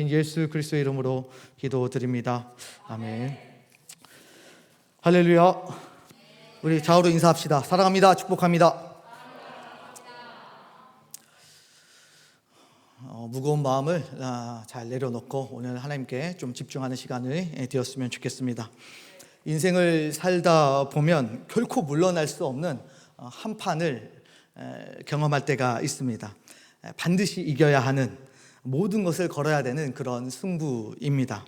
예수 그리스도의 이름으로 기도드립니다. 아멘. 할렐루야. 우리 좌우로 인사합시다. 사랑합니다. 축복합니다. 무거운 마음을 잘 내려놓고 오늘 하나님께 좀 집중하는 시간이 되었으면 좋겠습니다. 인생을 살다 보면 결코 물러날 수 없는 한판을 경험할 때가 있습니다. 반드시 이겨야 하는, 모든 것을 걸어야 되는 그런 승부입니다.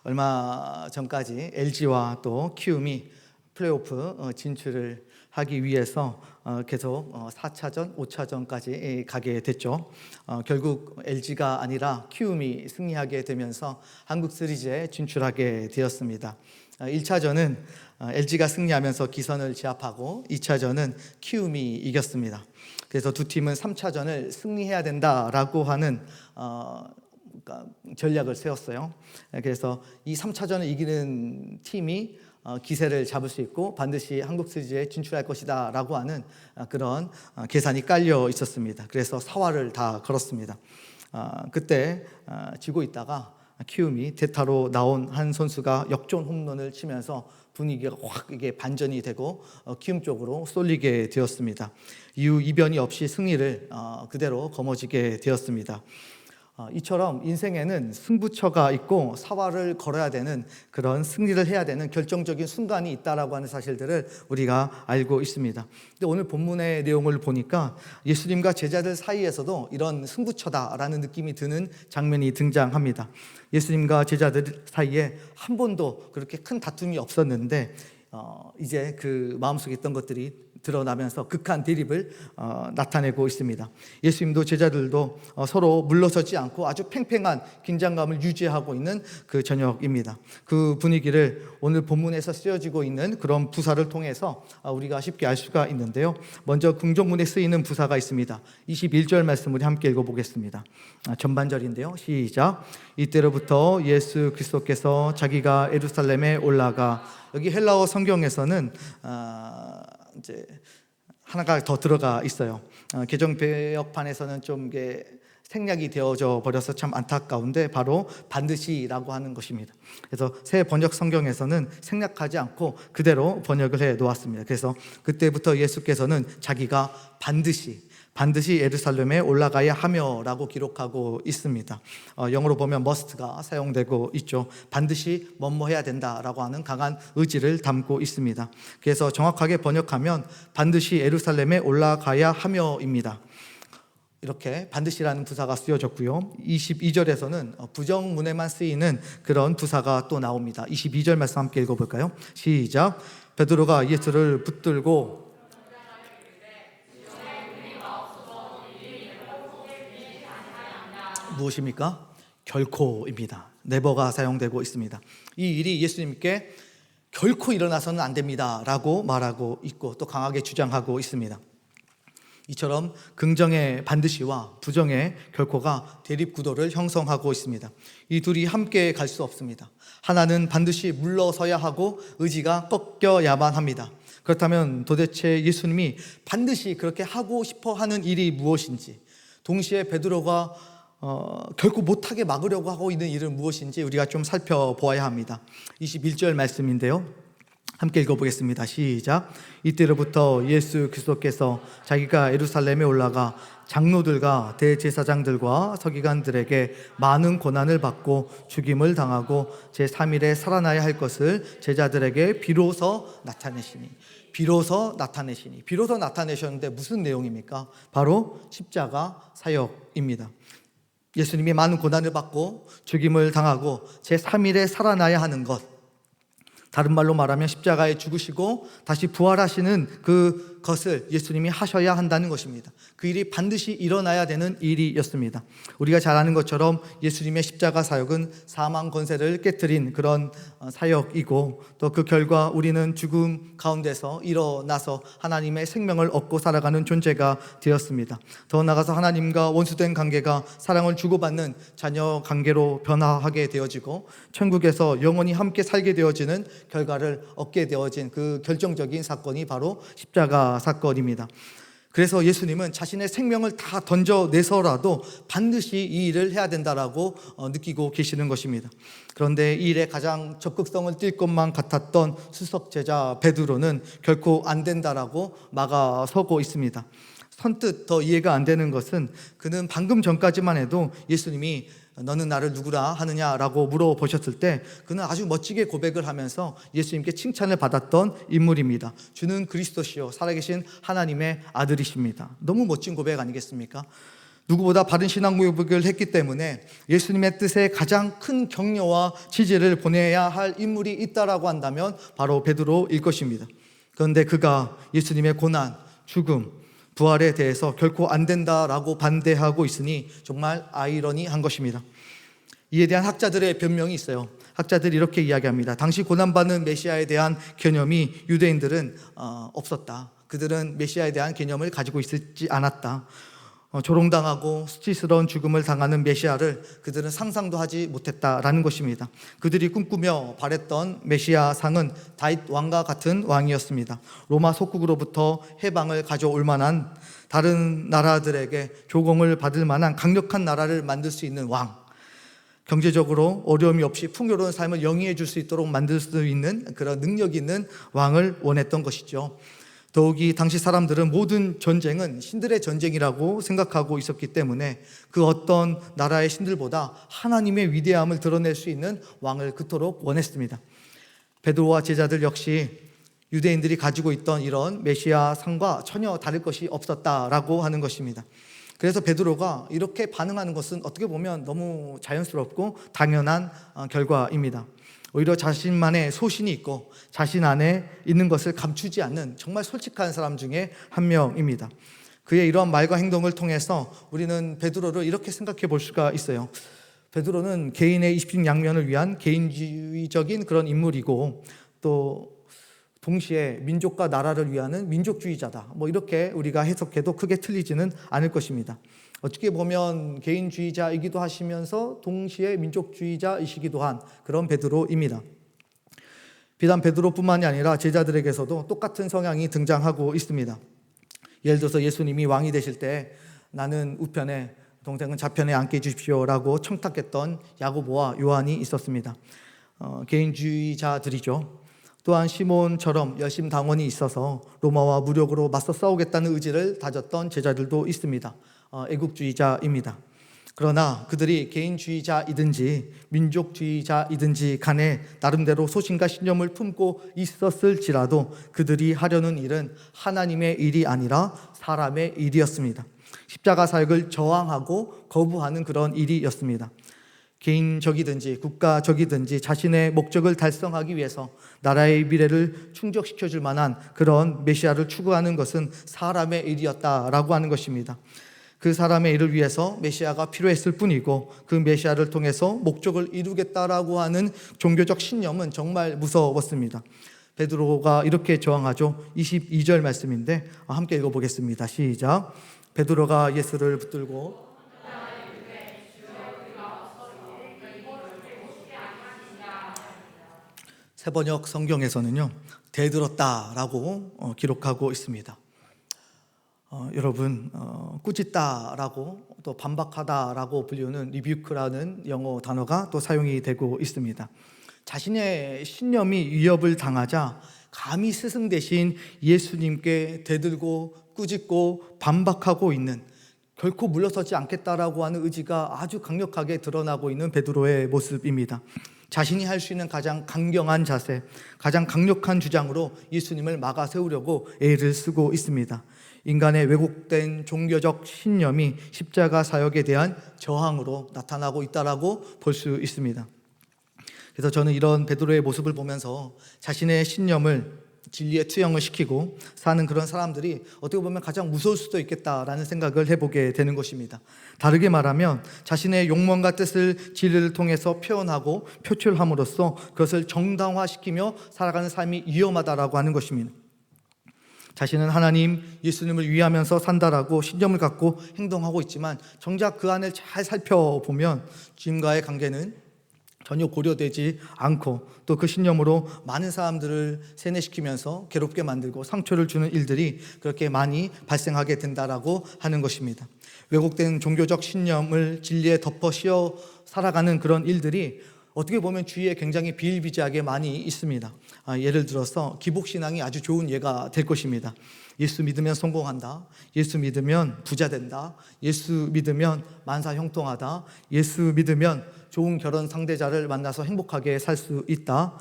얼마 전까지 LG와 또 키움이 플레이오프 진출을 하기 위해서 계속 4차전, 5차전까지 가게 됐죠. 결국 LG가 아니라 키움이 승리하게 되면서 한국 시리즈에 진출하게 되었습니다. 1차전은 LG가 승리하면서 기선을 제압하고 2차전은 키움이 이겼습니다. 그래서 두 팀은 3차전을 승리해야 된다라고 하는 전략을 세웠어요. 그래서 이 3차전을 이기는 팀이 기세를 잡을 수 있고 반드시 한국 시리즈에 진출할 것이다 라고 하는 그런 계산이 깔려 있었습니다. 그래서 사활을 다 걸었습니다. 그때 지고 있다가 키움이 대타로 나온 한 선수가 역전 홈런을 치면서 분위기가 확 이게 반전이 되고 키움 쪽으로 쏠리게 되었습니다. 이후 이변이 없이 승리를 그대로 거머쥐게 되었습니다. 이처럼 인생에는 승부처가 있고 사활을 걸어야 되는, 그런 승리를 해야 되는 결정적인 순간이 있다라고 하는 사실들을 우리가 알고 있습니다. 근데 오늘 본문의 내용을 보니까 예수님과 제자들 사이에서도 이런 승부처다라는 느낌이 드는 장면이 등장합니다. 예수님과 제자들 사이에 한 번도 그렇게 큰 다툼이 없었는데 이제 그 마음속에 있던 것들이 드러나면서 극한 대립을 나타내고 있습니다. 예수님도 제자들도 서로 물러서지 않고 아주 팽팽한 긴장감을 유지하고 있는 그 저녁입니다. 그 분위기를 오늘 본문에서 쓰여지고 있는 그런 부사를 통해서 우리가 쉽게 알 수가 있는데요. 먼저 긍정문에 쓰이는 부사가 있습니다. 21절 말씀 우리 함께 읽어보겠습니다. 전반절인데요. 시작. 이때로부터 예수 그리스도께서 자기가 예루살렘에 올라가, 여기 헬라어 성경에서는 이제 하나가 더 들어가 있어요. 개정개혁판에서는 좀 이게 생략이 되어져 버려서 참 안타까운데 바로 반드시라고 하는 것입니다. 그래서 새 번역 성경에서는 생략하지 않고 그대로 번역을 해 놓았습니다. 그래서 그때부터 예수께서는 자기가 반드시 예루살렘에 올라가야 하며라고 기록하고 있습니다. 영어로 보면 must가 사용되고 있죠. 반드시 뭐뭐 해야 된다라고 하는 강한 의지를 담고 있습니다. 그래서 정확하게 번역하면 반드시 예루살렘에 올라가야 하며입니다. 이렇게 반드시라는 부사가 쓰여졌고요. 22절에서는 부정문에만 쓰이는 그런 부사가 또 나옵니다. 22절 말씀 함께 읽어볼까요? 시작. 베드로가 예수를 붙들고 무엇입니까? 결코입니다. 네버가 사용되고 있습니다. 이 일이 예수님께 결코 일어나서는 안 됩니다 라고 말하고 있고 또 강하게 주장하고 있습니다. 이처럼 긍정의 반드시와 부정의 결코가 대립구도를 형성하고 있습니다. 이 둘이 함께 갈 수 없습니다. 하나는 반드시 물러서야 하고 의지가 꺾여야만 합니다. 그렇다면 도대체 예수님이 반드시 그렇게 하고 싶어 하는 일이 무엇인지, 동시에 베드로가 결코 못하게 막으려고 하고 있는 일은 무엇인지 우리가 좀 살펴보아야 합니다. 21절 말씀인데요. 함께 읽어보겠습니다. 시작. 이때로부터 예수 그리스도께서 자기가 예루살렘에 올라가 장로들과 대제사장들과 서기관들에게 많은 고난을 받고 죽임을 당하고 제3일에 살아나야 할 것을 제자들에게 비로소 나타내시니. 비로소 나타내셨는데 무슨 내용입니까? 바로 십자가 사역입니다. 예수님이 많은 고난을 받고 죽임을 당하고 제3일에 살아나야 하는 것, 다른 말로 말하면 십자가에 죽으시고 다시 부활하시는 그것을 예수님이 하셔야 한다는 것입니다. 그 일이 반드시 일어나야 되는 일이었습니다. 우리가 잘 아는 것처럼 예수님의 십자가 사역은 사망 권세를 깨트린 그런 사역이고 또 그 결과 우리는 죽음 가운데서 일어나서 하나님의 생명을 얻고 살아가는 존재가 되었습니다. 더 나아가서 하나님과 원수된 관계가 사랑을 주고받는 자녀 관계로 변화하게 되어지고 천국에서 영원히 함께 살게 되어지는 결과를 얻게 되어진 그 결정적인 사건이 바로 십자가 사건입니다. 그래서 예수님은 자신의 생명을 다 던져내서라도 반드시 이 일을 해야 된다라고 느끼고 계시는 것입니다. 그런데 이 일에 가장 적극성을 띨 것만 같았던 수석제자 베드로는 결코 안 된다라고 막아서고 있습니다. 선뜻 더 이해가 안 되는 것은 그는 방금 전까지만 해도 예수님이 너는 나를 누구라 하느냐라고 물어보셨을 때 그는 아주 멋지게 고백을 하면서 예수님께 칭찬을 받았던 인물입니다. 주는 그리스도시요 살아계신 하나님의 아들이십니다. 너무 멋진 고백 아니겠습니까? 누구보다 바른 신앙 고백을 했기 때문에 예수님의 뜻에 가장 큰 격려와 지지를 보내야 할 인물이 있다라고 한다면 바로 베드로일 것입니다. 그런데 그가 예수님의 고난, 죽음, 부활에 대해서 결코 안 된다라고 반대하고 있으니 정말 아이러니한 것입니다. 이에 대한 학자들의 변명이 있어요. 학자들이 이렇게 이야기합니다. 당시 고난받는 메시아에 대한 개념이 유대인들은 없었다. 그들은 메시아에 대한 개념을 가지고 있지 않았다. 조롱당하고 수치스러운 죽음을 당하는 메시아를 그들은 상상도 하지 못했다라는 것입니다. 그들이 꿈꾸며 바랬던 메시아 상은 다윗 왕과 같은 왕이었습니다. 로마 속국으로부터 해방을 가져올 만한, 다른 나라들에게 조공을 받을 만한 강력한 나라를 만들 수 있는 왕, 경제적으로 어려움이 없이 풍요로운 삶을 영위해 줄 수 있도록 만들 수 있는 그런 능력 있는 왕을 원했던 것이죠. 더욱이 당시 사람들은 모든 전쟁은 신들의 전쟁이라고 생각하고 있었기 때문에 그 어떤 나라의 신들보다 하나님의 위대함을 드러낼 수 있는 왕을 그토록 원했습니다. 베드로와 제자들 역시 유대인들이 가지고 있던 이런 메시아 상과 전혀 다를 것이 없었다라고 하는 것입니다. 그래서 베드로가 이렇게 반응하는 것은 어떻게 보면 너무 자연스럽고 당연한 결과입니다. 오히려 자신만의 소신이 있고 자신 안에 있는 것을 감추지 않는 정말 솔직한 사람 중에 한 명입니다. 그의 이러한 말과 행동을 통해서 우리는 베드로를 이렇게 생각해 볼 수가 있어요. 베드로는 개인의 이십식양면을 위한 개인주의적인 그런 인물이고 또 동시에 민족과 나라를 위하는 민족주의자다. 이렇게 우리가 해석해도 크게 틀리지는 않을 것입니다. 어떻게 보면 개인주의자이기도 하시면서 동시에 민족주의자이시기도 한 그런 베드로입니다. 비단 베드로뿐만이 아니라 제자들에게서도 똑같은 성향이 등장하고 있습니다. 예를 들어서 예수님이 왕이 되실 때 나는 우편에 동생은 좌편에 앉게 해주십시오라고 청탁했던 야고보와 요한이 있었습니다. 개인주의자들이죠. 또한 시몬처럼 열심당원이 있어서 로마와 무력으로 맞서 싸우겠다는 의지를 다졌던 제자들도 있습니다. 애국주의자입니다. 그러나 그들이 개인주의자이든지 민족주의자이든지 간에 나름대로 소신과 신념을 품고 있었을지라도 그들이 하려는 일은 하나님의 일이 아니라 사람의 일이었습니다. 십자가 사역을 저항하고 거부하는 그런 일이었습니다. 개인적이든지 국가적이든지 자신의 목적을 달성하기 위해서 나라의 미래를 충족시켜줄 만한 그런 메시아를 추구하는 것은 사람의 일이었다라고 하는 것입니다. 그 사람의 일을 위해서 메시아가 필요했을 뿐이고 그 메시아를 통해서 목적을 이루겠다라고 하는 종교적 신념은 정말 무서웠습니다. 베드로가 이렇게 저항하죠. 22절 말씀인데 함께 읽어보겠습니다. 시작. 베드로가 예수를 붙들고 새번역 성경에서는요 대들었다라고 기록하고 있습니다. 여러분 꾸짖다라고 또 반박하다라고 불리는 리뷰크라는 영어 단어가 또 사용이 되고 있습니다. 자신의 신념이 위협을 당하자 감히 스승 대신 예수님께 대들고 꾸짖고 반박하고 있는, 결코 물러서지 않겠다라고 하는 의지가 아주 강력하게 드러나고 있는 베드로의 모습입니다. 자신이 할 수 있는 가장 강경한 자세, 가장 강력한 주장으로 예수님을 막아 세우려고 애를 쓰고 있습니다. 인간의 왜곡된 종교적 신념이 십자가 사역에 대한 저항으로 나타나고 있다라고 볼 수 있습니다. 그래서 저는 이런 베드로의 모습을 보면서 자신의 신념을 진리에 투영을 시키고 사는 그런 사람들이 어떻게 보면 가장 무서울 수도 있겠다라는 생각을 해보게 되는 것입니다. 다르게 말하면 자신의 욕망과 뜻을 진리를 통해서 표현하고 표출함으로써 그것을 정당화시키며 살아가는 삶이 위험하다라고 하는 것입니다. 자신은 하나님, 예수님을 위하면서 산다라고 신념을 갖고 행동하고 있지만 정작 그 안을 잘 살펴보면 주님과의 관계는 전혀 고려되지 않고 또 그 신념으로 많은 사람들을 세뇌시키면서 괴롭게 만들고 상처를 주는 일들이 그렇게 많이 발생하게 된다라고 하는 것입니다. 왜곡된 종교적 신념을 진리에 덮어 씌워 살아가는 그런 일들이 어떻게 보면 주위에 굉장히 비일비재하게 많이 있습니다. 예를 들어서 기복신앙이 아주 좋은 예가 될 것입니다. 예수 믿으면 성공한다, 예수 믿으면 부자 된다, 예수 믿으면 만사 형통하다, 예수 믿으면 좋은 결혼 상대자를 만나서 행복하게 살 수 있다.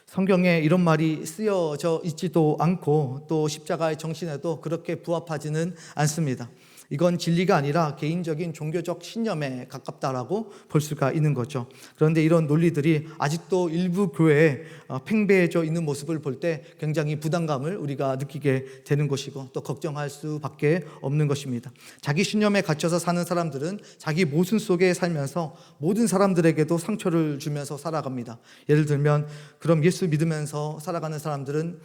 성경에 이런 말이 쓰여져 있지도 않고 또 십자가의 정신에도 그렇게 부합하지는 않습니다. 이건 진리가 아니라 개인적인 종교적 신념에 가깝다라고 볼 수가 있는 거죠. 그런데 이런 논리들이 아직도 일부 교회에 팽배해져 있는 모습을 볼 때 굉장히 부담감을 우리가 느끼게 되는 것이고 또 걱정할 수밖에 없는 것입니다. 자기 신념에 갇혀서 사는 사람들은 자기 모순 속에 살면서 모든 사람들에게도 상처를 주면서 살아갑니다. 예를 들면 그럼 예수 믿으면서 살아가는 사람들은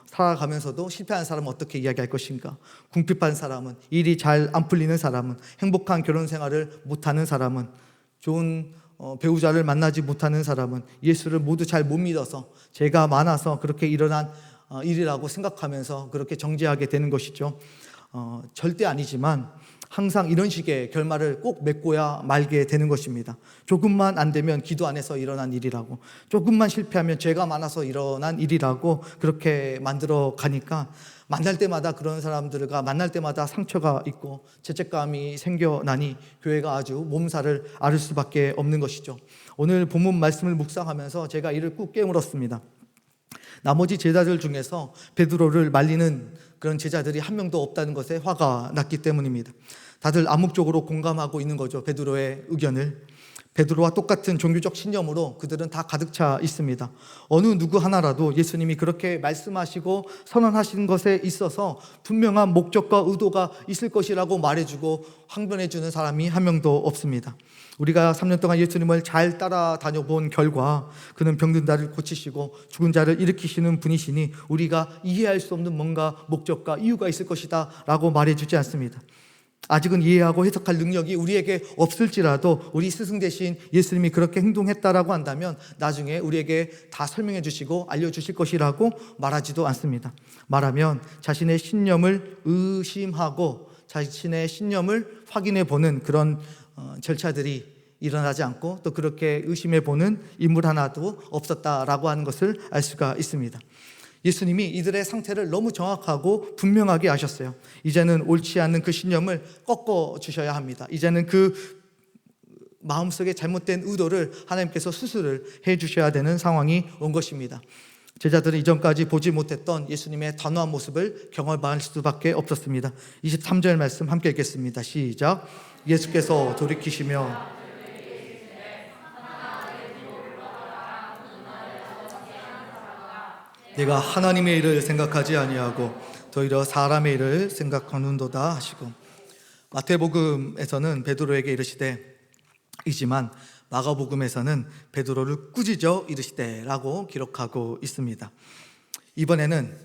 살아가면서도 실패한 사람은 어떻게 이야기할 것인가? 궁핍한 사람은, 일이 잘 안 풀리는 사람은, 행복한 결혼 생활을 못하는 사람은, 좋은 배우자를 만나지 못하는 사람은, 예수를 모두 잘 못 믿어서 죄가 많아서 그렇게 일어난 일이라고 생각하면서 그렇게 정죄하게 되는 것이죠. 절대 아니지만 항상 이런 식의 결말을 꼭 맺고야 말게 되는 것입니다. 조금만 안 되면 기도 안 해서 일어난 일이라고, 조금만 실패하면 죄가 많아서 일어난 일이라고 그렇게 만들어 가니까 만날 때마다 그런 사람들과 만날 때마다 상처가 있고 죄책감이 생겨나니 교회가 아주 몸살을 앓을 수밖에 없는 것이죠. 오늘 본문 말씀을 묵상하면서 제가 이를 꾹 깨물었습니다. 나머지 제자들 중에서 베드로를 말리는 그런 제자들이 한 명도 없다는 것에 화가 났기 때문입니다. 다들 암묵적으로 공감하고 있는 거죠. 베드로의 의견을. 베드로와 똑같은 종교적 신념으로 그들은 다 가득 차 있습니다. 어느 누구 하나라도 예수님이 그렇게 말씀하시고 선언하신 것에 있어서 분명한 목적과 의도가 있을 것이라고 말해주고 항변해주는 사람이 한 명도 없습니다. 우리가 3년 동안 예수님을 잘 따라다녀 본 결과 그는 병든 자를 고치시고 죽은 자를 일으키시는 분이시니 우리가 이해할 수 없는 뭔가 목적과 이유가 있을 것이다 라고 말해주지 않습니다. 아직은 이해하고 해석할 능력이 우리에게 없을지라도 우리 스승 대신 예수님이 그렇게 행동했다라고 한다면 나중에 우리에게 다 설명해 주시고 알려주실 것이라고 말하지도 않습니다. 말하면 자신의 신념을 의심하고 자신의 신념을 확인해 보는 그런 절차들이 일어나지 않고 또 그렇게 의심해 보는 인물 하나도 없었다라고 하는 것을 알 수가 있습니다. 예수님이 이들의 상태를 너무 정확하고 분명하게 아셨어요. 이제는 옳지 않는 그 신념을 꺾어 주셔야 합니다. 이제는 그 마음속에 잘못된 의도를 하나님께서 수술을 해 주셔야 되는 상황이 온 것입니다. 제자들은 이전까지 보지 못했던 예수님의 단호한 모습을 경험할 수밖에 없었습니다. 23절 말씀 함께 읽겠습니다. 시작. 예수께서 돌이키시며 내가 하나님의 일을 생각하지 아니하고 도리어 사람의 일을 생각하는도다 하시고, 마태복음에서는 베드로에게 이르시되 이지만 마가복음에서는 베드로를 꾸짖어 이르시되 라고 기록하고 있습니다. 이번에는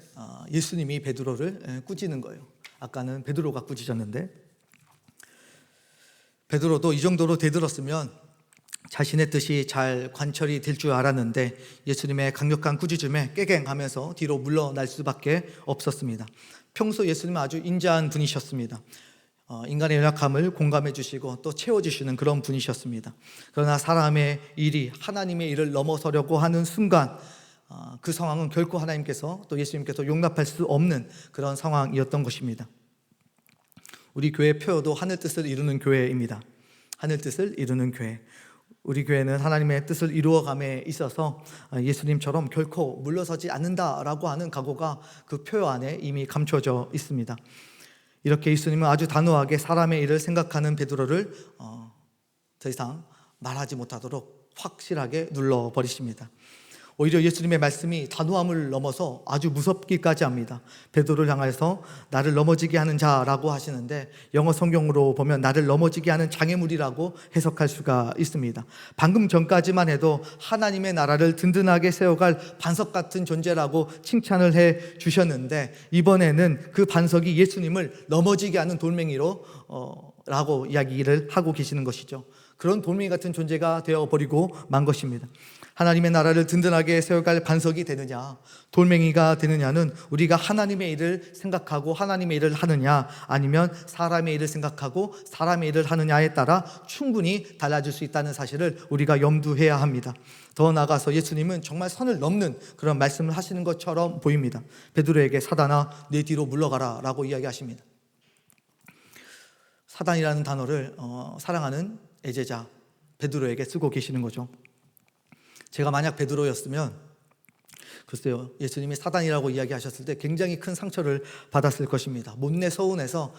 예수님이 베드로를 꾸짖는 거예요. 아까는 베드로가 꾸짖었는데 베드로도 이 정도로 대들었으면 자신의 뜻이 잘 관철이 될 줄 알았는데 예수님의 강력한 꾸짖음에 깨갱하면서 뒤로 물러날 수밖에 없었습니다. 평소 예수님은 아주 인자한 분이셨습니다. 인간의 연약함을 공감해 주시고 또 채워주시는 그런 분이셨습니다. 그러나 사람의 일이 하나님의 일을 넘어서려고 하는 순간 그 상황은 결코 하나님께서 또 예수님께서 용납할 수 없는 그런 상황이었던 것입니다. 우리 교회 표어도 하늘 뜻을 이루는 교회입니다. 하늘 뜻을 이루는 교회. 우리 교회는 하나님의 뜻을 이루어감에 있어서 예수님처럼 결코 물러서지 않는다라고 하는 각오가 그 표어 안에 이미 감춰져 있습니다. 이렇게 예수님은 아주 단호하게 사람의 일을 생각하는 베드로를 더 이상 말하지 못하도록 확실하게 눌러버리십니다. 오히려 예수님의 말씀이 단호함을 넘어서 아주 무섭기까지 합니다. 베드로를 향해서 나를 넘어지게 하는 자라고 하시는데 영어 성경으로 보면 나를 넘어지게 하는 장애물이라고 해석할 수가 있습니다. 방금 전까지만 해도 하나님의 나라를 든든하게 세워갈 반석 같은 존재라고 칭찬을 해 주셨는데 이번에는 그 반석이 예수님을 넘어지게 하는 돌멩이로 라고 이야기를 하고 계시는 것이죠. 그런 돌멩이 같은 존재가 되어버리고 만 것입니다. 하나님의 나라를 든든하게 세워갈 반석이 되느냐, 돌멩이가 되느냐는 우리가 하나님의 일을 생각하고 하나님의 일을 하느냐, 아니면 사람의 일을 생각하고 사람의 일을 하느냐에 따라 충분히 달라질 수 있다는 사실을 우리가 염두해야 합니다. 더 나아가서 예수님은 정말 선을 넘는 그런 말씀을 하시는 것처럼 보입니다. 베드로에게 사단아 내 뒤로 물러가라 라고 이야기하십니다. 사단이라는 단어를 사랑하는 애제자 베드로에게 쓰고 계시는 거죠. 제가 만약 베드로였으면 글쎄요, 예수님이 사단이라고 이야기하셨을 때 굉장히 큰 상처를 받았을 것입니다. 못내 서운해서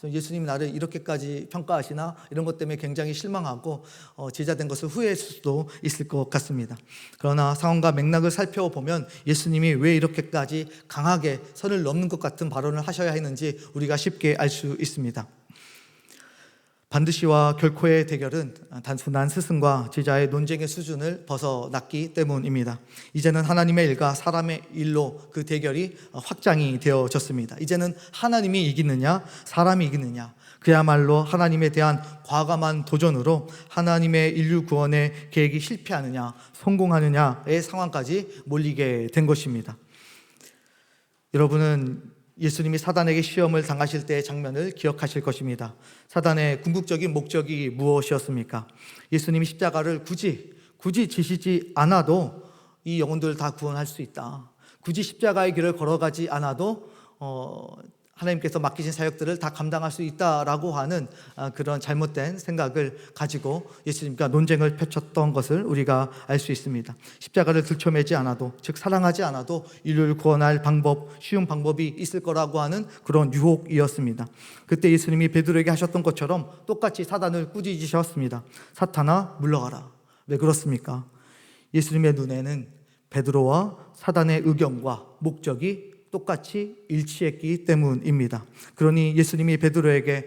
예수님이 나를 이렇게까지 평가하시나 이런 것 때문에 굉장히 실망하고 제자된 것을 후회했을 수도 있을 것 같습니다. 그러나 상황과 맥락을 살펴보면 예수님이 왜 이렇게까지 강하게 선을 넘는 것 같은 발언을 하셔야 했는지 우리가 쉽게 알 수 있습니다. 반드시와 결코의 대결은 단순한 스승과 제자의 논쟁의 수준을 벗어났기 때문입니다. 이제는 하나님의 일과 사람의 일로 그 대결이 확장이 되어졌습니다. 이제는 하나님이 이기느냐 사람이 이기느냐, 그야말로 하나님에 대한 과감한 도전으로 하나님의 인류 구원의 계획이 실패하느냐 성공하느냐의 상황까지 몰리게 된 것입니다. 여러분은 예수님이 사단에게 시험을 당하실 때의 장면을 기억하실 것입니다. 사단의 궁극적인 목적이 무엇이었습니까? 예수님이 십자가를 굳이 지시지 않아도 이 영혼들을 다 구원할 수 있다. 굳이 십자가의 길을 걸어가지 않아도 하나님께서 맡기신 사역들을 다 감당할 수 있다라고 하는 그런 잘못된 생각을 가지고 예수님과 논쟁을 펼쳤던 것을 우리가 알 수 있습니다. 십자가를 들쳐매지 않아도, 즉 사랑하지 않아도 인류를 구원할 쉬운 방법이 있을 거라고 하는 그런 유혹이었습니다. 그때 예수님이 베드로에게 하셨던 것처럼 똑같이 사단을 꾸짖으셨습니다. 사탄아 물러가라. 왜 그렇습니까? 예수님의 눈에는 베드로와 사단의 의견과 목적이 똑같이 일치했기 때문입니다. 그러니 예수님이 베드로에게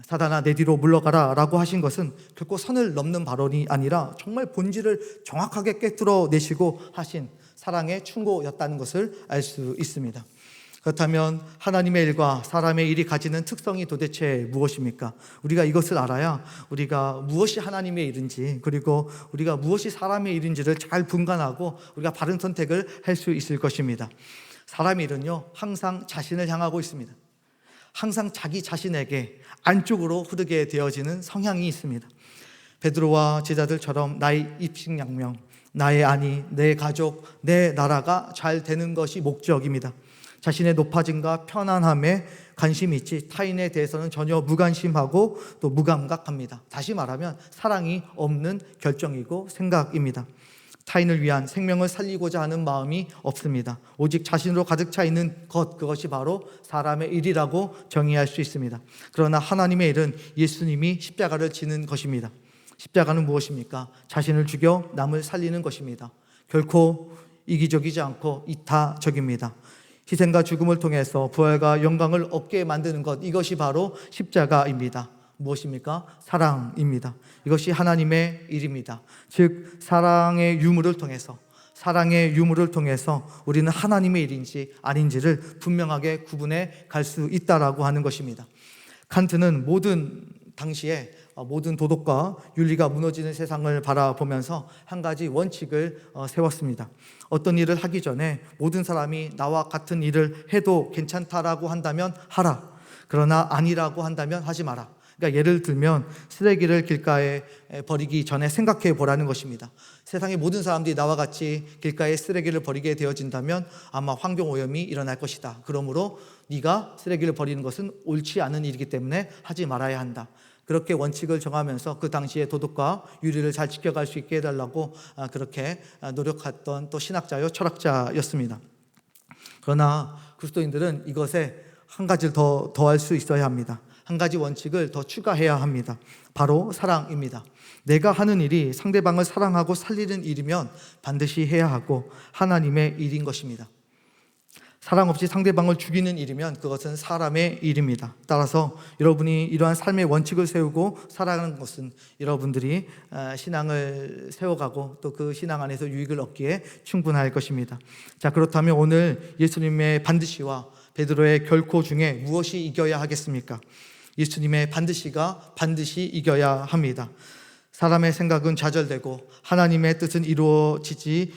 사단아 내 뒤로 물러가라 라고 하신 것은 결코 선을 넘는 발언이 아니라 정말 본질을 정확하게 깨뜨려 내시고 하신 사랑의 충고였다는 것을 알 수 있습니다. 그렇다면 하나님의 일과 사람의 일이 가지는 특성이 도대체 무엇입니까? 우리가 이것을 알아야 우리가 무엇이 하나님의 일인지, 그리고 우리가 무엇이 사람의 일인지를 잘 분간하고 우리가 바른 선택을 할 수 있을 것입니다. 사람의 일은요, 항상 자신을 향하고 있습니다. 항상 자기 자신에게 안쪽으로 흐르게 되어지는 성향이 있습니다. 베드로와 제자들처럼 나의 입식양명, 나의 아내, 내 가족, 내 나라가 잘 되는 것이 목적입니다. 자신의 높아짐과 편안함에 관심이 있지 타인에 대해서는 전혀 무관심하고 또 무감각합니다. 다시 말하면 사랑이 없는 결정이고 생각입니다. 타인을 위한 생명을 살리고자 하는 마음이 없습니다. 오직 자신으로 가득 차 있는 그것이 바로 사람의 일이라고 정의할 수 있습니다. 그러나 하나님의 일은 예수님이 십자가를 지는 것입니다. 십자가는 무엇입니까? 자신을 죽여 남을 살리는 것입니다. 결코 이기적이지 않고 이타적입니다. 희생과 죽음을 통해서 부활과 영광을 얻게 만드는 것, 이것이 바로 십자가입니다. 무엇입니까? 사랑입니다. 이것이 하나님의 일입니다. 즉 사랑의 유무를 통해서 우리는 하나님의 일인지 아닌지를 분명하게 구분해 갈 수 있다라고 하는 것입니다. 칸트는 당시에 모든 도덕과 윤리가 무너지는 세상을 바라보면서 한 가지 원칙을 세웠습니다. 어떤 일을 하기 전에 모든 사람이 나와 같은 일을 해도 괜찮다라고 한다면 하라. 그러나 아니라고 한다면 하지 마라. 그러니까 예를 들면 쓰레기를 길가에 버리기 전에 생각해 보라는 것입니다. 세상의 모든 사람들이 나와 같이 길가에 쓰레기를 버리게 되어진다면 아마 환경오염이 일어날 것이다. 그러므로 네가 쓰레기를 버리는 것은 옳지 않은 일이기 때문에 하지 말아야 한다. 그렇게 원칙을 정하면서 그 당시에 도덕과 윤리를 잘 지켜갈 수 있게 해달라고 그렇게 노력했던 또 신학자요 철학자였습니다. 그러나 그리스도인들은 이것에 한 가지를 더할 수 있어야 합니다. 한 가지 원칙을 더 추가해야 합니다. 바로 사랑입니다. 내가 하는 일이 상대방을 사랑하고 살리는 일이면 반드시 해야 하고 하나님의 일인 것입니다. 사랑 없이 상대방을 죽이는 일이면 그것은 사람의 일입니다. 따라서 여러분이 이러한 삶의 원칙을 세우고 살아가는 것은 여러분들이 신앙을 세워가고 또 그 신앙 안에서 유익을 얻기에 충분할 것입니다. 자, 그렇다면 오늘 예수님의 반드시와 베드로의 결코 중에 무엇이 이겨야 하겠습니까? 예수님의 반드시가 반드시 이겨야 합니다. 사람의 생각은 좌절되고 하나님의 뜻은 이루어지지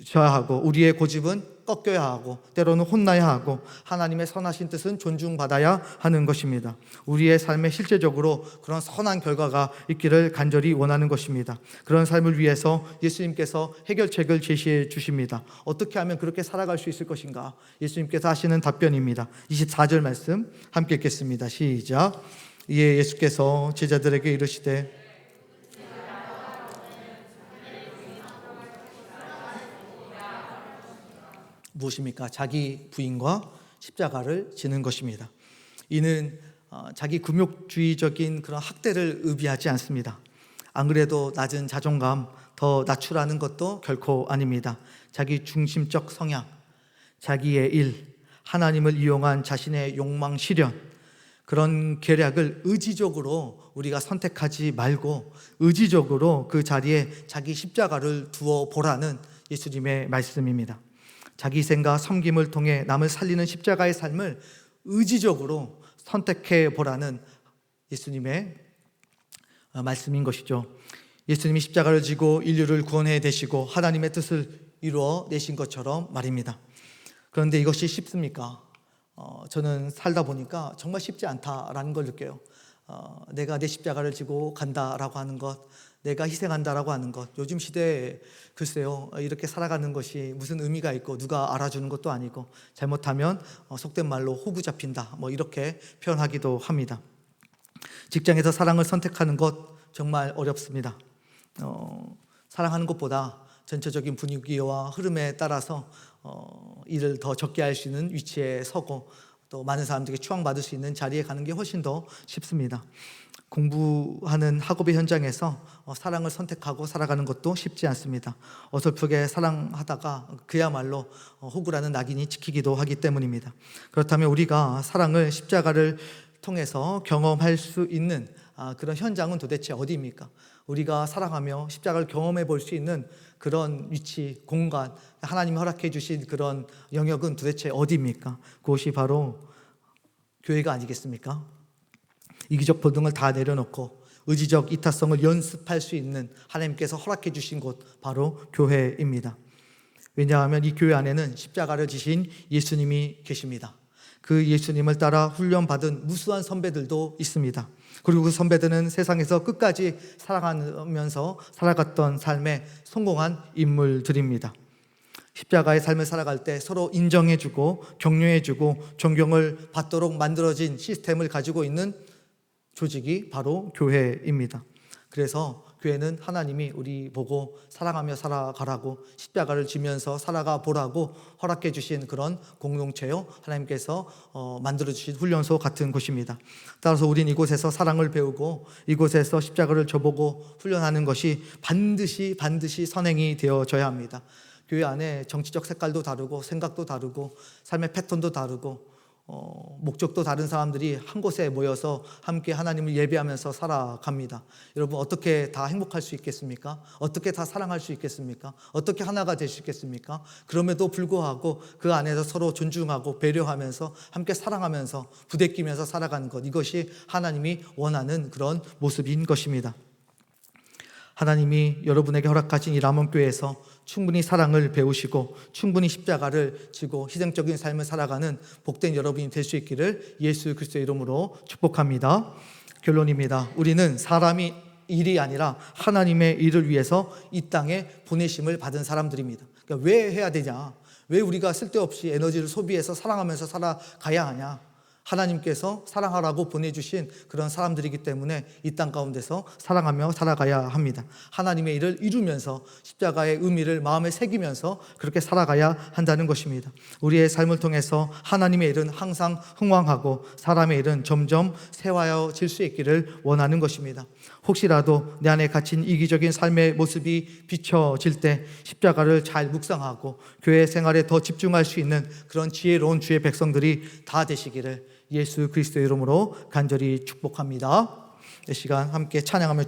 져야 하고 우리의 고집은 꺾여야 하고 때로는 혼나야 하고 하나님의 선하신 뜻은 존중받아야 하는 것입니다. 우리의 삶에 실제적으로 그런 선한 결과가 있기를 간절히 원하는 것입니다. 그런 삶을 위해서 예수님께서 해결책을 제시해 주십니다. 어떻게 하면 그렇게 살아갈 수 있을 것인가? 예수님께서 하시는 답변입니다. 24절 말씀 함께 읽겠습니다. 시작. 이에 예수께서 제자들에게 이르시되 무엇입니까? 자기 부인과 십자가를 지는 것입니다. 이는 자기 금욕주의적인 그런 학대를 의미하지 않습니다. 안 그래도 낮은 자존감 더 낮추라는 것도 결코 아닙니다. 자기 중심적 성향, 자기의 일, 하나님을 이용한 자신의 욕망 실현, 그런 계략을 의지적으로 우리가 선택하지 말고 의지적으로 그 자리에 자기 십자가를 두어 보라는 예수님의 말씀입니다. 자기 희생과 섬김을 통해 남을 살리는 십자가의 삶을 의지적으로 선택해 보라는 예수님의 말씀인 것이죠. 예수님이 십자가를 지고 인류를 구원해 내시고 하나님의 뜻을 이루어 내신 것처럼 말입니다. 그런데 이것이 쉽습니까? 저는 살다 보니까 정말 쉽지 않다라는 걸 느껴요. 내가 내 십자가를 지고 간다라고 하는 것, 내가 희생한다라고 하는 것, 요즘 시대에 글쎄요, 이렇게 살아가는 것이 무슨 의미가 있고 누가 알아주는 것도 아니고 잘못하면 속된 말로 호구 잡힌다, 이렇게 표현하기도 합니다. 직장에서 사랑을 선택하는 것 정말 어렵습니다. 사랑하는 것보다 전체적인 분위기와 흐름에 따라서 일을 더 적게 할 수 있는 위치에 서고 또 많은 사람들에게 추앙받을 수 있는 자리에 가는 게 훨씬 더 쉽습니다. 공부하는 학업의 현장에서 사랑을 선택하고 살아가는 것도 쉽지 않습니다. 어설프게 사랑하다가 그야말로 호구라는 낙인이 찍히기도 하기 때문입니다. 그렇다면 우리가 사랑을 십자가를 통해서 경험할 수 있는 그런 현장은 도대체 어디입니까? 우리가 사랑하며 십자가를 경험해 볼 수 있는 그런 위치, 공간, 하나님이 허락해 주신 그런 영역은 도대체 어디입니까? 그것이 바로 교회가 아니겠습니까? 이기적 본능을 다 내려놓고 의지적 이타성을 연습할 수 있는 하나님께서 허락해 주신 곳 바로 교회입니다. 왜냐하면 이 교회 안에는 십자가를 지신 예수님이 계십니다. 그 예수님을 따라 훈련받은 무수한 선배들도 있습니다. 그리고 그 선배들은 세상에서 끝까지 사랑하면서 살아갔던 삶에 성공한 인물들입니다. 십자가의 삶을 살아갈 때 서로 인정해주고 격려해주고 존경을 받도록 만들어진 시스템을 가지고 있는 조직이 바로 교회입니다. 그래서 교회는 하나님이 우리 보고 사랑하며 살아가라고 십자가를 지면서 살아가 보라고 허락해 주신 그런 공동체요, 하나님께서 만들어 주신 훈련소 같은 곳입니다. 따라서 우린 이곳에서 사랑을 배우고 이곳에서 십자가를 져보고 훈련하는 것이 반드시 선행이 되어져야 합니다. 교회 안에 정치적 색깔도 다르고 생각도 다르고 삶의 패턴도 다르고 목적도 다른 사람들이 한 곳에 모여서 함께 하나님을 예배하면서 살아갑니다. 여러분, 어떻게 다 행복할 수 있겠습니까? 어떻게 다 사랑할 수 있겠습니까? 어떻게 하나가 될 수 있겠습니까? 그럼에도 불구하고 그 안에서 서로 존중하고 배려하면서 함께 사랑하면서 부대끼면서 살아가는 것, 이것이 하나님이 원하는 그런 모습인 것입니다. 하나님이 여러분에게 허락하신 이 람원교회에서 충분히 사랑을 배우시고 충분히 십자가를 지고 희생적인 삶을 살아가는 복된 여러분이 될 수 있기를 예수 그리스도의 이름으로 축복합니다. 결론입니다. 우리는 사람이 일이 아니라 하나님의 일을 위해서 이 땅에 보내심을 받은 사람들입니다. 그러니까 왜 해야 되냐? 왜 우리가 쓸데없이 에너지를 소비해서 사랑하면서 살아가야 하냐? 하나님께서 사랑하라고 보내주신 그런 사람들이기 때문에 이 땅 가운데서 사랑하며 살아가야 합니다. 하나님의 일을 이루면서 십자가의 의미를 마음에 새기면서 그렇게 살아가야 한다는 것입니다. 우리의 삶을 통해서 하나님의 일은 항상 흥왕하고 사람의 일은 점점 세워질 수 있기를 원하는 것입니다. 혹시라도 내 안에 갇힌 이기적인 삶의 모습이 비춰질 때 십자가를 잘 묵상하고 교회 생활에 더 집중할 수 있는 그런 지혜로운 주의 백성들이 다 되시기를 예수 그리스도의 이름으로 간절히 축복합니다. 이 시간 함께 찬양하며